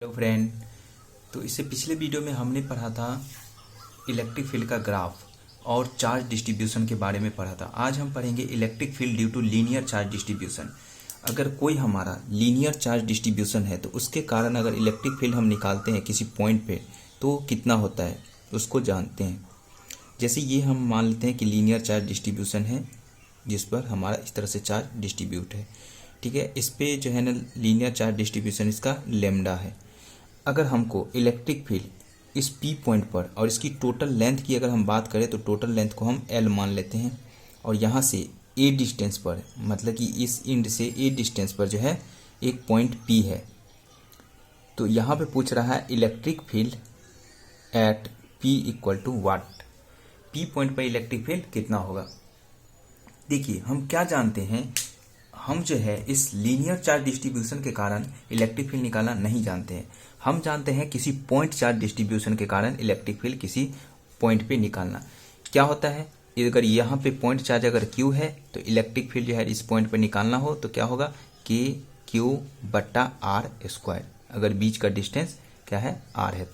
Hello friend. तो इससे पिछले वीडियो में हमने पढ़ा था इलेक्ट्रिक फील्ड का ग्राफ और चार्ज डिस्ट्रीब्यूशन के बारे में पढ़ा था। आज हम पढ़ेंगे electric field due to linear charge distribution. अगर कोई हमारा लीनियर चार्ज डिस्ट्रीब्यूशन है तो उसके कारण अगर इलेक्ट्रिक फील्ड हम निकालते हैं किसी पॉइंट पे तो कितना होता है उसको जानते हैं। जैसे ये हम मान लेते हैं कि लीनियर चार्ज डिस्ट्रीब्यूशन है जिस पर हमारा इस तरह से चार्ज डिस्ट्रीब्यूट है, ठीक है। इस पे जो है ना लीनियर चार्ज डिस्ट्रीब्यूशन इसका लेमडा है। अगर हमको इलेक्ट्रिक फील्ड इस पी पॉइंट पर और इसकी टोटल लेंथ की अगर हम बात करें तो टोटल लेंथ को हम एल मान लेते हैं और यहाँ से ए डिस्टेंस पर मतलब कि इस इंड से ए डिस्टेंस पर जो है एक पॉइंट पी है। तो यहाँ पे पूछ रहा है electric field at P equal to what. P point पर इलेक्ट्रिक फील्ड कितना होगा। देखिए हम क्या जानते हैं, हम जो है इस लीनियर चार्ज डिस्ट्रीब्यूशन के कारण इलेक्ट्रिक फील्ड निकालना नहीं जानते हैं। हम जानते हैं किसी पॉइंट चार्ज डिस्ट्रीब्यूशन के कारण इलेक्ट्रिक फील्ड किसी पॉइंट पे निकालना। क्या होता है, अगर यहाँ पे पॉइंट चार्ज अगर क्यू है तो इलेक्ट्रिक फील्ड जो है इस पॉइंट पे निकालना हो तो क्या होगा के क्यू बट्टा आर स्क्वायर, अगर बीच का डिस्टेंस क्या है आर है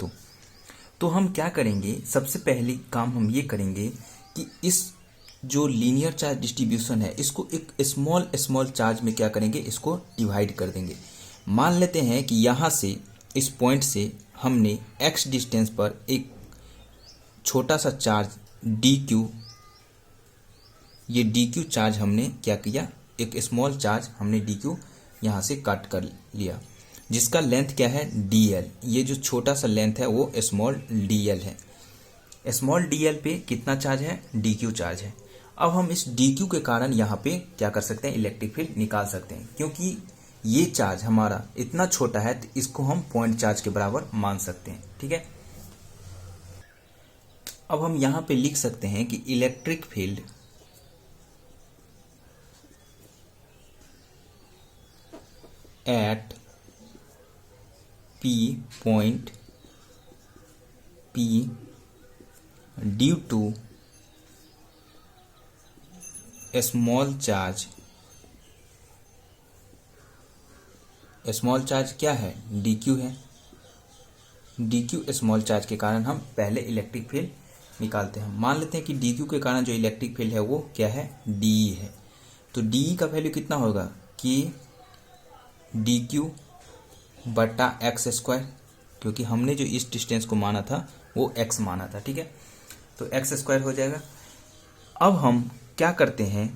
तो हम क्या करेंगे, सबसे पहले काम हम ये करेंगे कि इस जो लीनियर चार्ज डिस्ट्रीब्यूशन है इसको एक स्मॉल स्मॉल चार्ज में क्या करेंगे, इसको डिवाइड कर देंगे। मान लेते हैं कि यहाँ से इस पॉइंट से हमने x डिस्टेंस पर एक छोटा सा चार्ज dq, ये dq चार्ज हमने क्या किया, एक स्मॉल चार्ज हमने dq यहाँ से कट कर लिया जिसका लेंथ क्या है dl। ये जो छोटा सा लेंथ है वो स्मॉल dl है। स्मॉल dl पे कितना चार्ज है, dq चार्ज है। अब हम इस dq के कारण यहाँ पे क्या कर सकते हैं, इलेक्ट्रिक फील्ड निकाल सकते हैं। क्योंकि ये चार्ज हमारा इतना छोटा है तो इसको हम पॉइंट चार्ज के बराबर मान सकते हैं, ठीक है। अब हम यहाँ पे लिख सकते हैं कि electric field at P point P due to small charge क्या है, dq है। dq स्मॉल चार्ज के कारण हम पहले इलेक्ट्रिक फील्ड निकालते हैं। मान लेते हैं कि dq के कारण जो इलेक्ट्रिक फील्ड है वो क्या है, de है। तो de का वैल्यू कितना होगा कि dq बटा एक्स स्क्वायर, क्योंकि हमने जो इस डिस्टेंस को माना था वो x माना था, ठीक है। तो एक्स स्क्वायर हो जाएगा। अब हम क्या करते हैं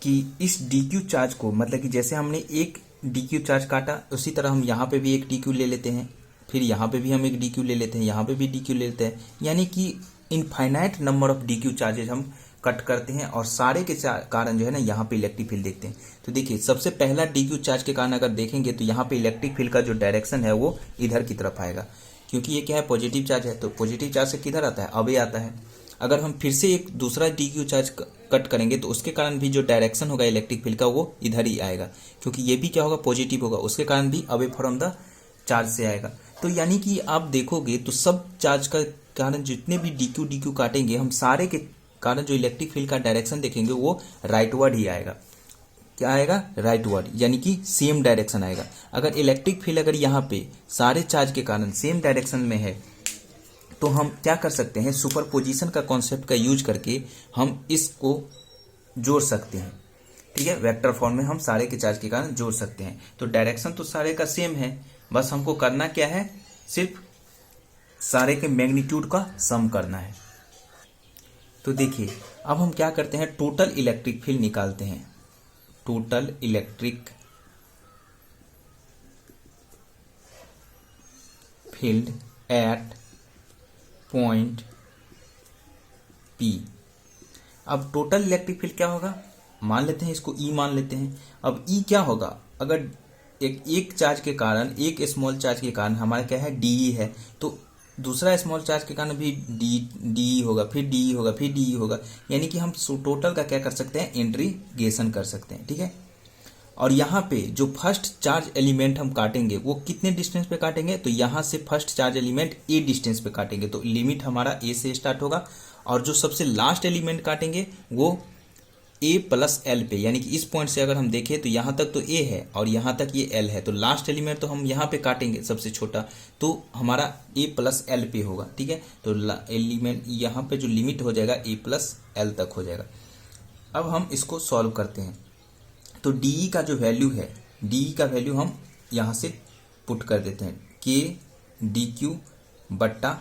कि इस dq चार्ज को मतलब कि जैसे हमने एक dq चार्ज काटा उसी तरह हम यहाँ पे भी एक dq ले लेते हैं, फिर यहाँ पे भी हम एक dq ले लेते हैं, यहाँ पे भी dq ले लेते हैं, यानी कि infinite number of dq charges हम कट करते हैं और सारे के कारण जो है ना यहाँ पे इलेक्ट्रिक फील्ड देखते हैं। तो देखिए सबसे पहला dq चार्ज के कारण अगर देखेंगे तो यहाँ पे इलेक्ट्रिक फील्ड का जो डायरेक्शन है वो इधर की तरफ आएगा, क्योंकि ये क्या है पॉजिटिव चार्ज है। तो पॉजिटिव चार्ज से किधर आता है, अवे आता है। अगर हम फिर से एक दूसरा dq चार्ज कट करेंगे तो उसके कारण भी जो डायरेक्शन होगा इलेक्ट्रिक फील्ड का वो इधर ही आएगा, क्योंकि ये भी क्या होगा पॉजिटिव होगा, उसके कारण भी अवे फ्रॉम द चार्ज से आएगा। तो यानी कि आप देखोगे तो सब चार्ज का कारण जितने भी dq काटेंगे हम सारे के कारण जो इलेक्ट्रिक फील्ड का डायरेक्शन देखेंगे वो राइटवर्ड ही आएगा। क्या आएगा, राइटवर्ड, यानी कि सेम डायरेक्शन आएगा। अगर इलेक्ट्रिक फील्ड अगर यहाँ पे सारे चार्ज के कारण सेम डायरेक्शन में है तो हम क्या कर सकते हैं, सुपरपोजिशन का कॉन्सेप्ट का यूज करके हम इसको जोड़ सकते हैं, ठीक है। वेक्टर फॉर्म में हम सारे के चार्ज के कारण जोड़ सकते हैं। तो डायरेक्शन तो सारे का सेम है, बस हमको करना क्या है, सिर्फ सारे के मैग्नीट्यूड का सम करना है। तो देखिए अब हम क्या करते हैं, टोटल इलेक्ट्रिक फील्ड निकालते हैं। Total electric field eight point P। अब टोटल इलेक्ट्रिक फील्ड क्या होगा, मान लेते हैं इसको E मान लेते हैं। अब E क्या होगा, अगर एक चार्ज के कारण एक स्मॉल चार्ज के कारण हमारा क्या है DE है, तो दूसरा स्मॉल चार्ज के कारण भी DE होगा, फिर DE होगा, फिर DE होगा, यानी कि हम टोटल का क्या कर सकते हैं, इंटीग्रेशन कर सकते हैं, ठीक है। और यहाँ पे जो फर्स्ट चार्ज एलिमेंट हम काटेंगे वो कितने डिस्टेंस पे काटेंगे, तो यहाँ से फर्स्ट चार्ज एलिमेंट ए डिस्टेंस पे काटेंगे, तो लिमिट हमारा ए से स्टार्ट होगा। और जो सबसे लास्ट एलिमेंट काटेंगे वो ए प्लस एल पे, यानी कि इस पॉइंट से अगर हम देखें तो यहाँ तक तो ए है और यहाँ तक ये एल है, तो लास्ट एलिमेंट तो हम यहाँ पे काटेंगे सबसे छोटा, तो हमारा ए प्लस एल पे होगा। ठीक है, तो एलिमेंट यहाँ पे जो लिमिट हो जाएगा ए प्लस एल तक हो जाएगा। अब हम इसको सॉल्व करते हैं, तो डी का जो वैल्यू है, डी का वैल्यू हम यहाँ से पुट कर देते हैं, के डी क्यू बट्टा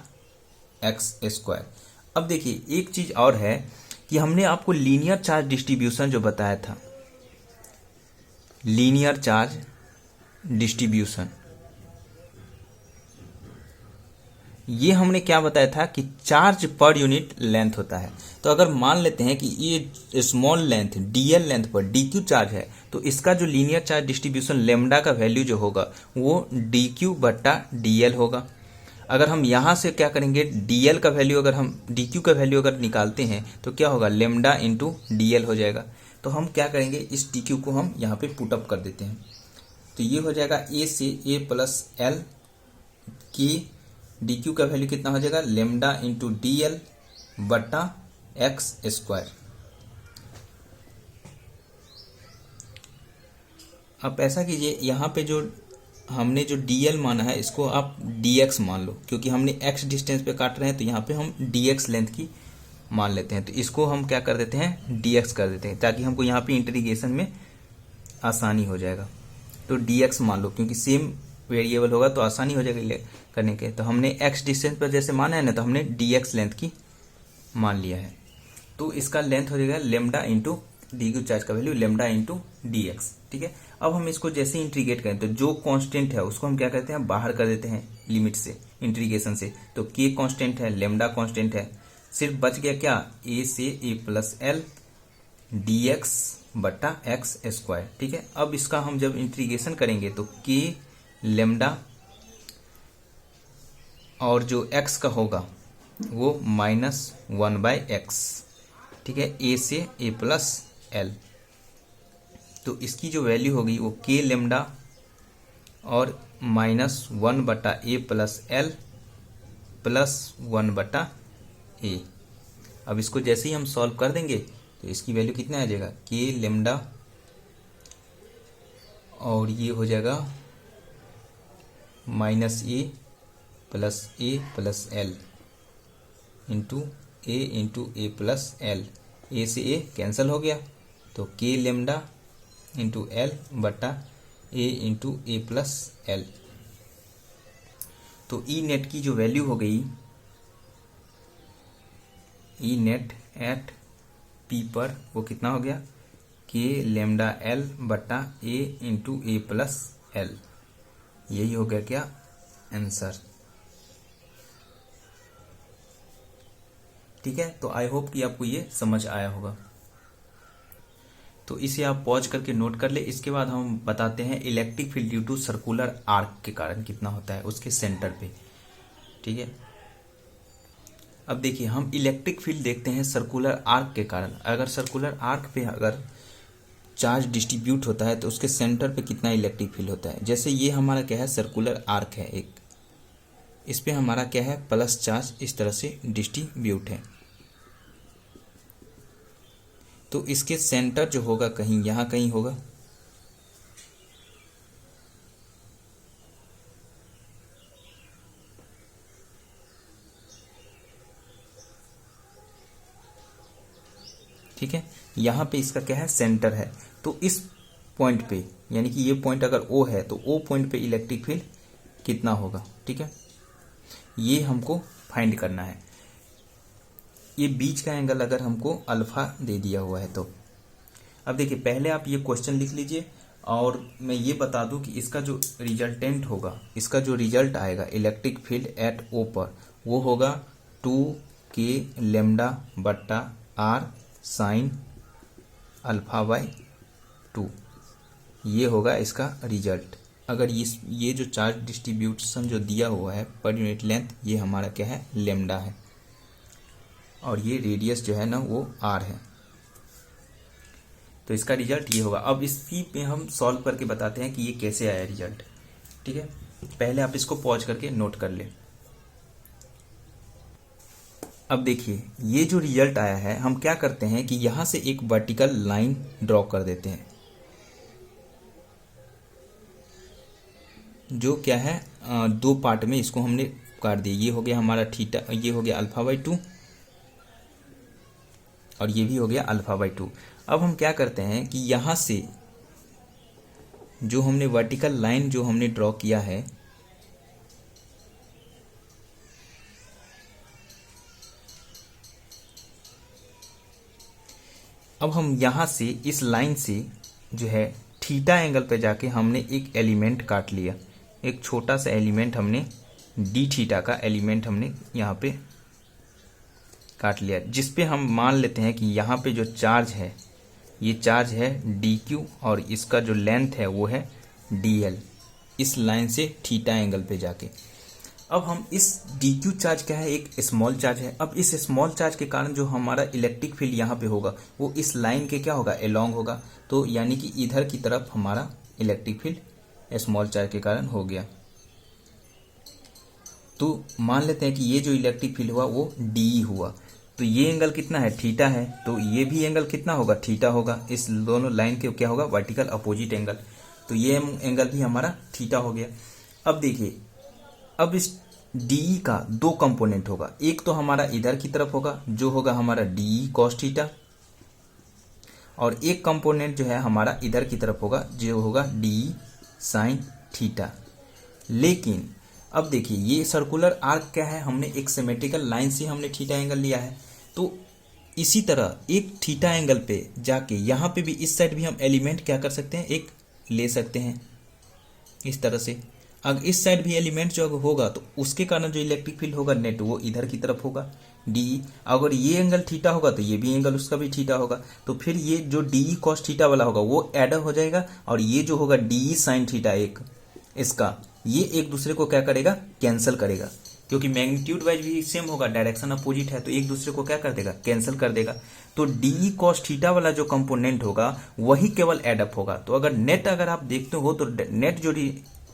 एक्स स्क्वायर। अब देखिए एक चीज और है कि हमने आपको लीनियर चार्ज डिस्ट्रीब्यूशन जो बताया था, लीनियर चार्ज डिस्ट्रीब्यूशन, ये हमने क्या बताया था कि चार्ज पर यूनिट लेंथ होता है। तो अगर मान लेते हैं कि ये स्मॉल लेंथ डीएल लेंथ पर डी क्यू चार्ज है, तो इसका जो लीनियर चार्ज डिस्ट्रीब्यूशन लेमडा का वैल्यू जो होगा वो डी क्यू बट्टा डीएल होगा। अगर हम यहाँ से क्या करेंगे, डीएल का वैल्यू अगर हम डी क्यू का वैल्यू अगर निकालते हैं तो क्या होगा, लेमडा इंटू डीएल हो जाएगा। तो हम क्या करेंगे, इस डी क्यू को हम यहाँ पे पुटअप कर देते हैं, तो ये हो जाएगा ए से ए प्लस एल की डी क्यू का वैल्यू कितना हो जाएगा, लेमडा इंटू डीएल बट्टा एक्स स्क्वायर। अब ऐसा कीजिए, यहाँ पे जो हमने जो dl माना है इसको आप dx मान लो, क्योंकि हमने x डिस्टेंस पे काट रहे हैं, तो यहाँ पे हम dx लेंथ की मान लेते हैं। तो इसको हम क्या कर देते हैं, dx कर देते हैं, ताकि हमको यहाँ पे इंटीग्रेशन में आसानी हो जाएगा। तो dx मान लो, क्योंकि सेम वेरिएबल होगा तो आसानी हो जाएगा करने के। तो हमने x डिस्टेंस पर जैसे माना है ना, तो हमने dx लेंथ की मान लिया है। तो इसका लेंथ हो जाएगा lambda into D Q charge का value lambda into D X. ठीक है, अब हम इसको जैसे इंटीग्रेट करें तो जो कांस्टेंट है उसको हम क्या करते हैं, बाहर कर देते हैं लिमिट से, इंटीग्रेशन से। तो के कांस्टेंट है, लेमडा कांस्टेंट है, सिर्फ बच गया क्या, ए से ए प्लस एल डी एक्स बट्टा एक्स स्क्वायर। ठीक है, अब इसका हम जब इंटीग्रेशन करेंगे तो के लेमडा और जो एक्स का होगा वो -1/x। ठीक है, ए से ए प्लस एल, तो इसकी जो वैल्यू होगी वो के लेमडा और -1 बटा ए प्लस एल प्लस 1 बटा ए। अब इसको जैसे ही हम सॉल्व कर देंगे तो इसकी वैल्यू कितना आ जाएगा, के लेमडा और ये हो जाएगा -a plus L into A plus L. A से ए कैंसिल हो गया, तो के लेमडा इंटू एल बटा ए इंटू ए प्लस एल। तो ई नेट की जो वैल्यू हो गई, ई नेट एट पी पर वो कितना हो गया, के लेमडा एल बटा ए इंटू ए प्लस एल। यही हो गया क्या आंसर। ठीक है, तो आई होप कि आपको ये समझ आया होगा। तो इसे आप पॉज करके नोट कर ले। इसके बाद हम बताते हैं electric field due to circular arc के कारण कितना होता है उसके सेंटर पे। ठीक है, अब देखिए हम इलेक्ट्रिक फील्ड देखते हैं सर्कुलर आर्क के कारण। अगर सर्कुलर आर्क पे अगर चार्ज डिस्ट्रीब्यूट होता है तो उसके सेंटर पे कितना इलेक्ट्रिक फील्ड होता है। जैसे ये हमारा क्या है, सर्कुलर आर्क है एक, इस पे हमारा क्या है, प्लस चार्ज इस तरह से डिस्ट्रीब्यूट है। तो इसके सेंटर जो होगा कहीं यहाँ कहीं होगा। ठीक है, यहाँ पे इसका क्या है, सेंटर है। तो इस पॉइंट पे, यानी कि ये पॉइंट अगर O है तो O पॉइंट पे इलेक्ट्रिक फील्ड कितना होगा। ठीक है, ये हमको फाइंड करना है। ये बीच का एंगल अगर हमको अल्फा दे दिया हुआ है तो अब देखिए पहले आप ये क्वेश्चन लिख लीजिए और मैं ये बता दूं कि इसका जो रिजल्टेंट होगा, इसका जो रिजल्ट आएगा इलेक्ट्रिक फील्ड एट O पर, वो होगा 2k लेमडा बट्टा r साइन अल्फा/2। ये होगा इसका रिजल्ट। अगर ये जो चार्ज डिस्ट्रीब्यूशन जो दिया हुआ है पर यूनिट लेंथ, ये हमारा क्या है, लेमडा है, और ये रेडियस जो है ना वो r है। तो इसका रिजल्ट ये होगा। अब इसी पे हम सॉल्व करके बताते हैं कि ये कैसे आया रिजल्ट। ठीक है, पहले आप इसको पॉज करके नोट कर ले। अब देखिए ये जो रिजल्ट आया है, हम क्या करते हैं कि यहां से एक वर्टिकल लाइन ड्रॉ कर देते हैं, जो क्या है दो पार्ट में इसको हमने काट दिया। ये हो गया हमारा थीटा, ये हो गया α/2 और ये भी हो गया α/2। अब हम क्या करते हैं कि यहां से जो हमने वर्टिकल लाइन जो हमने ड्रॉ किया है, अब हम यहां से इस लाइन से जो है थीटा एंगल पे जाके हमने एक एलिमेंट काट लिया, एक छोटा सा एलिमेंट हमने डी थीटा का एलिमेंट हमने यहाँ पे काट लिया, जिसपे हम मान लेते हैं कि यहाँ पे जो चार्ज है ये चार्ज है dq और इसका जो लेंथ है वो है dl, इस लाइन से थीटा एंगल पे जाके। अब हम इस dq चार्ज क्या है, एक स्मॉल चार्ज है। अब इस स्मॉल चार्ज के कारण जो हमारा इलेक्ट्रिक फील्ड यहाँ पे होगा वो इस लाइन के क्या होगा, एलोंग होगा। तो यानी कि इधर की तरफ हमारा इलेक्ट्रिक फील्ड स्मॉल चार्ज के कारण हो गया। तो मान लेते हैं कि ये जो इलेक्ट्रिक फील्ड हुआ वो डी हुआ, तो ये एंगल कितना है, थीटा है, तो ये भी एंगल कितना होगा, थीटा होगा। इस दोनों लाइन के क्या होगा, वर्टिकल अपोजिट एंगल, तो ये एंगल भी हमारा थीटा हो गया। अब देखिए, अब इस डी का दो कंपोनेंट होगा, एक तो हमारा इधर की तरफ होगा जो होगा हमारा डी कॉस थीटा, और एक कंपोनेंट जो है हमारा इधर की तरफ होगा जो होगा डी साइन थीटा। लेकिन अब देखिए ये सर्कुलर आर्क क्या है, हमने एक सिमेट्रिकल लाइन से हमने थीटा एंगल लिया है, तो इसी तरह एक थीटा एंगल पे जाके यहाँ पे भी इस साइड भी हम एलिमेंट क्या कर सकते हैं, एक ले सकते हैं इस तरह से। अगर इस साइड भी एलिमेंट जो होगा तो उसके कारण जो इलेक्ट्रिक फील्ड होगा नेट वो इधर की तरफ होगा डी। अगर ये एंगल थीटा होगा तो ये भी एंगल उसका भी थीटा होगा, तो फिर ये जो डी कॉस थीटा वाला होगा वो ऐड हो जाएगा, और ये जो होगा डी साइन थीटा एक इसका, ये एक दूसरे को क्या करेगा, कैंसिल करेगा, क्योंकि मैग्नीट्यूड वाइज भी सेम होगा, डायरेक्शन अपोजिट है, तो एक दूसरे को क्या कर देगा, कैंसिल कर देगा। तो डी कॉस थीटा वाला जो कंपोनेंट होगा वही केवल एडअप होगा। तो अगर नेट अगर आप देखते हो तो नेट जो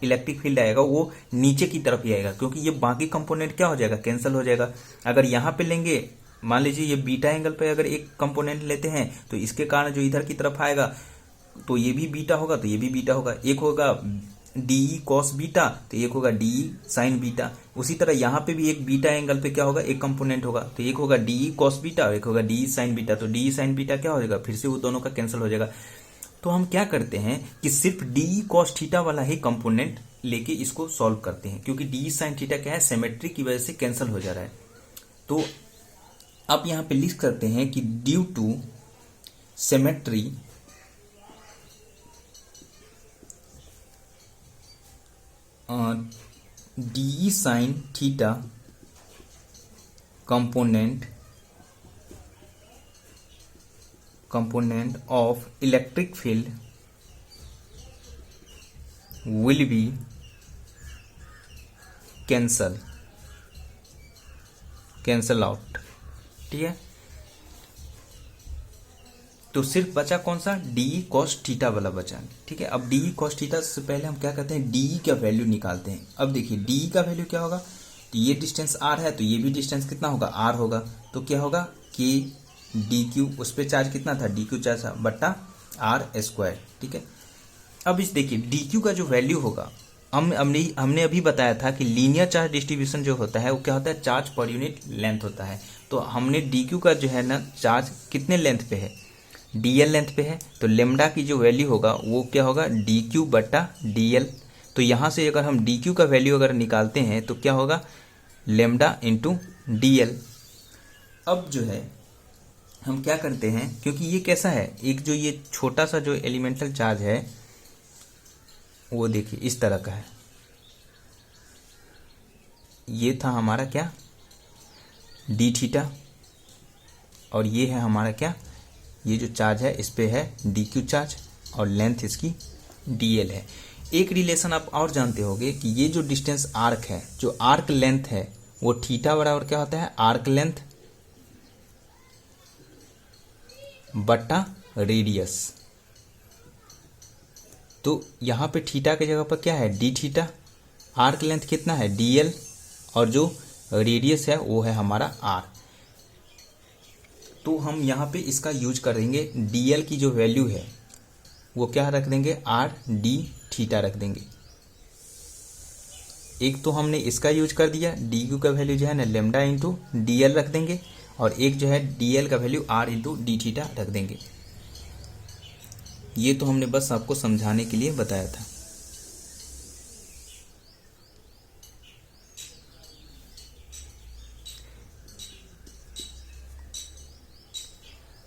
इलेक्ट्रिक फील्ड आएगा वो नीचे की तरफ ही आएगा, क्योंकि ये बाकी कंपोनेंट क्या हो जाएगा, कैंसिल हो जाएगा। अगर यहाँ पे लेंगे, मान लीजिए ये बीटा एंगल पे अगर एक कंपोनेंट लेते हैं तो इसके कारण जो इधर की तरफ आएगा तो ये भी बीटा होगा, तो ये भी बीटा होगा, एक होगा डी कॉस बीटा तो एक होगा डी साइन बीटा। उसी तरह यहाँ पे भी एक बीटा एंगल पे क्या होगा, एक कंपोनेंट होगा, तो एक होगा डी कॉस बीटा और एक होगा डी साइन बीटा। तो डी साइन बीटा क्या हो जाएगा, फिर से वो दोनों का कैंसिल हो जाएगा। तो हम क्या करते हैं कि सिर्फ डी कॉस थीटा वाला ही कंपोनेंट लेके इसको सॉल्व करते हैं, क्योंकि डी साइन थीटा क्या है, सिमेट्री की वजह से कैंसिल हो जा रहा है। तो अब यहाँ पे लिख करते हैं कि due to symmetry D sine theta component of electric field will be cancel out। ठीक है, तो सिर्फ बचा कौन सा, डी कॉस थीटा वाला बचा। ठीक है, अब डी कॉस थीटा से पहले हम क्या करते हैं, डी का वैल्यू निकालते हैं। अब देखिए डी का वैल्यू क्या होगा, तो ये डिस्टेंस आर है तो ये भी डिस्टेंस कितना होगा, आर होगा, तो क्या होगा कि डी क्यू, उस पर चार्ज कितना था, डी क्यू चार्ज था बट्टा आर स्क्वायर। ठीक है, अब इस देखिए डी क्यू का जो वैल्यू होगा, हमने अभी बताया था कि लीनियर चार्ज डिस्ट्रीब्यूशन जो होता है वो क्या होता है, चार्ज पर यूनिट लेंथ होता है। तो हमने डी क्यू का जो है ना चार्ज कितने लेंथ पे है, डीएल लेंथ पे है, तो लेमडा की जो वैल्यू होगा वो क्या होगा, डी क्यू बट्टा डीएल। तो यहाँ से अगर हम डी क्यू का वैल्यू अगर निकालते हैं तो क्या होगा, लेमडा इंटू डीएल। अब जो है हम क्या करते हैं, क्योंकि ये कैसा है, एक जो ये छोटा सा जो एलिमेंटल चार्ज है वो देखिए इस तरह का है, ये था हमारा क्या, डी थीटा, और ये है हमारा क्या, ये जो चार्ज है इस पे है डी क्यू चार्ज और लेंथ इसकी डीएल है। एक रिलेशन आप और जानते होंगे कि ये जो डिस्टेंस आर्क है, जो आर्क लेंथ है वो थीटा बराबर क्या होता है, आर्क लेंथ बट्टा रेडियस। तो यहाँ पे थीटा की जगह पर क्या है, डी थीटा, आर्क लेंथ कितना है डीएल, और जो रेडियस है वो है हमारा आर। तो हम यहाँ पे इसका यूज करेंगे, डीएल की जो वैल्यू है वो क्या रख देंगे, आर डी थीटा रख देंगे। एक तो हमने इसका यूज कर दिया, डी क्यू का वैल्यू जो है ना लेमडा इंटू डी एल रख देंगे, और एक जो है डी एल का value R into D theta रख देंगे। ये तो हमने बस आपको समझाने के लिए बताया था।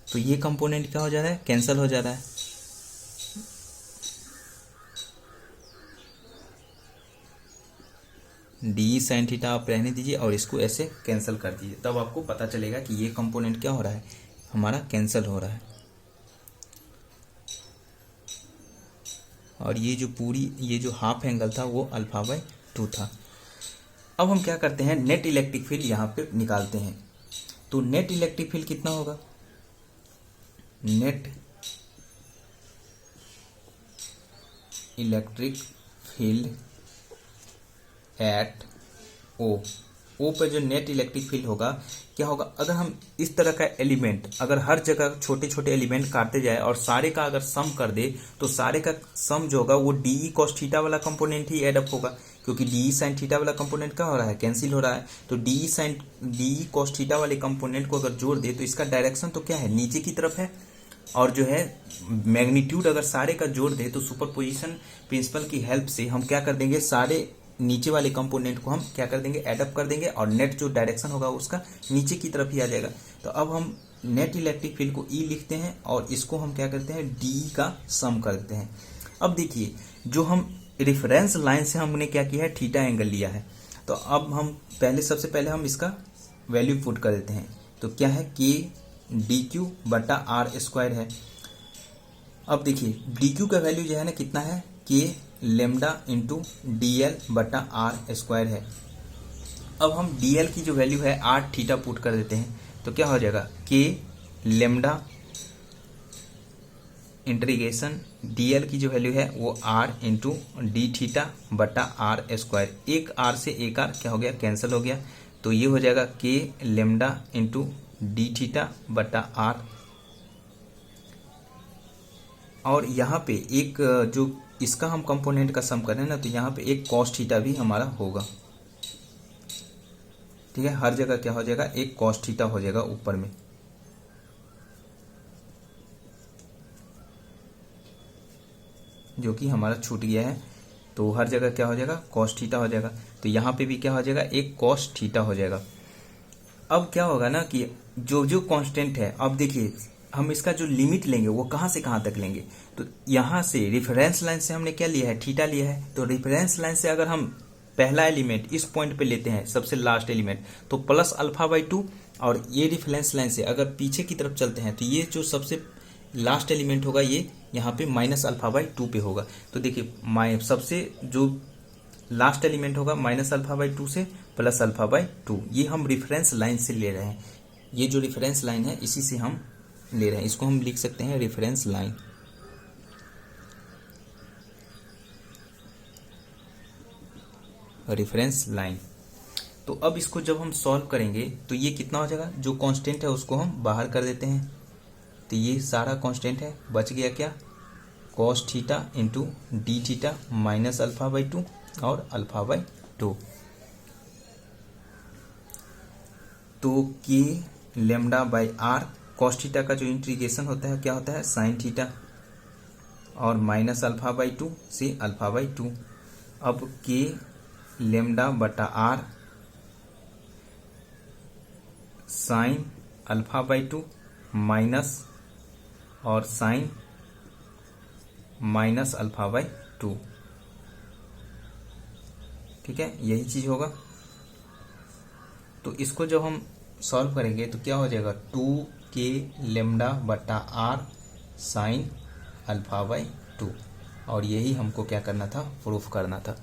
तो ये कंपोनेंट क्या हो जा रहा है, कैंसिल हो जा रहा है। डी साइन थीटा आप रहने दीजिए और इसको ऐसे कैंसिल कर दीजिए, तब आपको पता चलेगा कि ये कंपोनेंट क्या हो रहा है, हमारा कैंसिल हो रहा है। और ये जो पूरी ये जो हाफ एंगल था वो अल्फा बाय 2 था। अब हम क्या करते हैं, नेट इलेक्ट्रिक फील्ड यहाँ पे निकालते हैं। तो नेट इलेक्ट्रिक फील्ड कितना होगा, नेट इलेक्ट्रिक फील्ड एट ओ पे जो नेट इलेक्ट्रिक फील्ड होगा क्या होगा, अगर हम इस तरह का एलिमेंट अगर हर जगह छोटे छोटे एलिमेंट काटते जाए और सारे का अगर सम कर दे, तो सारे का सम जो होगा वो डी कॉस थीटा वाला कंपोनेंट ही एडअप होगा, क्योंकि डी साइन थीटा वाला कंपोनेंट क्या हो रहा है, कैंसिल हो रहा है। तो डी कॉस थीटा वाले कंपोनेंट को अगर जोड़ दे तो इसका डायरेक्शन तो क्या है, नीचे की तरफ है, और जो है मैग्नीट्यूड अगर सारे का जोड़ दे तो सुपरपोजिशन प्रिंसिपल की हेल्प से हम क्या कर देंगे, सारे नीचे वाले कंपोनेंट को हम क्या कर देंगे, एडअप कर देंगे, और नेट जो डायरेक्शन होगा उसका नीचे की तरफ ही आ जाएगा। तो अब हम नेट इलेक्ट्रिक फील्ड को ई लिखते हैं और इसको हम क्या करते हैं, डी का सम कर देते हैं। अब देखिए, जो हम रेफरेंस लाइन से हमने क्या किया है, थीटा एंगल लिया है। तो अब हम सबसे पहले हम इसका वैल्यू पुट कर देते हैं। तो क्या है, के डी क्यू बटा आर स्क्वायर है। अब देखिए डी क्यू का वैल्यू जो है ना कितना है, के लेमडा इंटू डी एल बटा आर स्क्वायर है। अब हम डी एल की जो वैल्यू है आर थीटा पुट कर देते हैं। तो क्या हो जाएगा, के लेमडा इंटीग्रेशन डी एल की जो वैल्यू है वो आर इंटू डी थीटा बटा आर स्क्वायर। एक आर से एक आर क्या हो गया, कैंसिल हो गया। तो ये हो जाएगा के लेमडा इंटू डी थीटा बटा आर। और यहाँ पे एक जो इसका हम कंपोनेंट का सम करें ना, तो यहाँ पे एक कॉस थीटा भी हमारा होगा। ठीक है, हर जगह क्या हो जाएगा, एक कॉस थीटा हो जाएगा ऊपर में। जो कि हमारा छूट गया है, तो हर जगह क्या हो जाएगा, कॉस थीटा हो जाएगा। तो यहाँ पे भी क्या हो जाएगा, एक कॉस थीटा हो जाएगा। अब क्या होगा ना कि जो जो कांस्टेंट है, अब देखिए हम इसका जो लिमिट लेंगे वो कहाँ से कहाँ तक लेंगे। तो यहाँ से रेफरेंस लाइन से हमने क्या लिया है, थीटा लिया है। तो रेफरेंस लाइन से अगर हम पहला एलिमेंट इस पॉइंट पे लेते हैं, सबसे लास्ट एलिमेंट, तो प्लस अल्फा बाई 2, और ये रेफरेंस लाइन से अगर पीछे की तरफ चलते हैं तो ये जो सबसे लास्ट एलिमेंट होगा ये यहाँ पे माइनस अल्फा बाई 2 पे होगा। तो देखिए सबसे जो लास्ट एलिमेंट होगा माइनस अल्फा बाई 2 से प्लस अल्फा बाई 2, ये हम रेफरेंस लाइन से ले रहे हैं। ये जो रेफरेंस लाइन है इसी से हम ले रहे हैं, इसको हम लिख सकते हैं रेफरेंस लाइन। Reference line. तो अब इसको जब हम सॉल्व करेंगे तो ये कितना हो जाएगा, जो कांस्टेंट है उसको हम बाहर कर देते हैं। तो ये सारा कांस्टेंट है, बच गया क्या, cos theta into D theta minus alpha by 2 और अल्फा बाई 2। तो K lambda by R, cos theta का जो इंटीग्रेशन होता है क्या होता है, साइन थीटा, और माइनस अल्फा बाई 2 से अल्फा बाई 2। अब के लेमडा बटा R sine alpha by 2 minus और साइन माइनस अल्फा बाई 2। ठीक है, यही चीज होगा। तो इसको जब हम सॉल्व करेंगे तो क्या हो जाएगा, 2 के लेमडा बटा आर साइन अल्फा बाई 2, और यही हमको क्या करना था, प्रूफ करना था,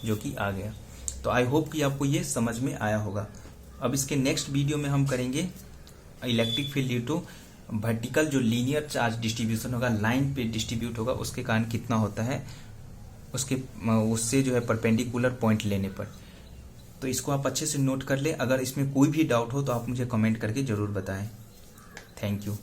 जो कि आ गया। तो आई होप कि आपको ये समझ में आया होगा। अब इसके नेक्स्ट वीडियो में हम करेंगे electric field due to vertical जो लीनियर चार्ज डिस्ट्रीब्यूशन होगा, लाइन पे डिस्ट्रीब्यूट होगा, उसके कारण कितना होता है, उससे जो है परपेंडिकुलर पॉइंट लेने पर। तो इसको आप अच्छे से नोट कर ले। अगर इसमें कोई भी डाउट हो तो आप मुझे कमेंट करके जरूर बताएं। Thank you.